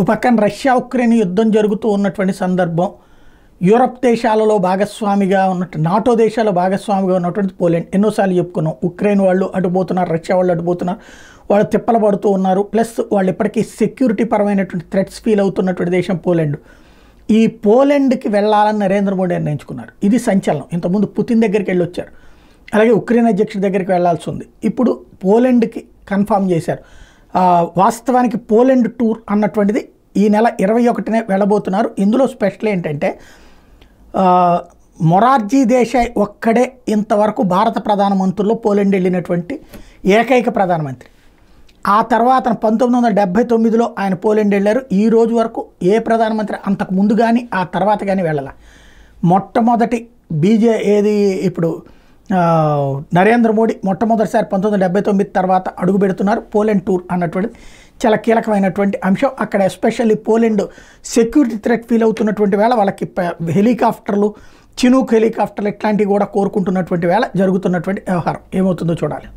ఓ పక్కన Russia Ukraine యుద్ధం జరుగుతూ ఉన్నటువంటి సందర్భం, యూరప్ దేశాలలో భాగస్వామిగా ఉన్నట్టు నాటో దేశాల్లో భాగస్వామిగా ఉన్నటువంటి పోలాండ్. ఎన్నోసార్లు చెప్పుకున్నాం, ఉక్రెయిన్ వాళ్ళు అటుపోతున్నారు, రష్యా వాళ్ళు అటుపోతున్నారు, వాళ్ళు తిప్పలు పడుతూ ఉన్నారు. ప్లస్ వాళ్ళు ఇప్పటికీ సెక్యూరిటీ పరమైనటువంటి థ్రెట్స్ ఫీల్ అవుతున్నటువంటి దేశం పోలాండ్. ఈ పోలాండ్కి వెళ్ళాలని నరేంద్ర మోడీ నిర్ణయించుకున్నారు. ఇది సంచలనం. ఇంతకుముందు పుతిన్ దగ్గరికి వెళ్ళి వచ్చారు, అలాగే ఉక్రెయిన్ అధ్యక్షుడి దగ్గరికి వెళ్లాల్సి ఉంది. ఇప్పుడు పోలాండ్కి కన్ఫామ్ చేశారు. వాస్తవానికి పోలాండ్ టూర్ అన్నటువంటిది ఈ నెల 21నే వెళ్ళబోతున్నారు. ఇందులో స్పెషల్ ఏంటంటే మొరార్జీ దేశాయ్ ఒక్కడే ఇంతవరకు భారత ప్రధానమంత్రుల్లో పోలాండ్ వెళ్ళినటువంటి ఏకైక ప్రధానమంత్రి. ఆ తర్వాత 1979లో ఆయన పోలాండ్ వెళ్ళారు. ఈ రోజు వరకు ఏ ప్రధానమంత్రి అంతకు ముందు కానీ ఆ తర్వాత కానీ వెళ్ళాల. మొట్టమొదటి ఇప్పుడు నరేంద్ర మోడీ మొట్టమొదటిసారి 1979 తర్వాత అడుగు పెడుతున్నారు. పోలాండ్ టూర్ అన్నటువంటిది చాలా కీలకమైనటువంటి అంశం. అక్కడ especially Poland security threat feel అవుతున్నటువంటి వేళ వాళ్ళకి హెలికాప్టర్లు, చినూక్ హెలికాప్టర్లు ఇట్లాంటివి కూడా కోరుకుంటున్నటువంటి వేళ జరుగుతున్నటువంటి వ్యవహారం ఏమవుతుందో చూడాలి.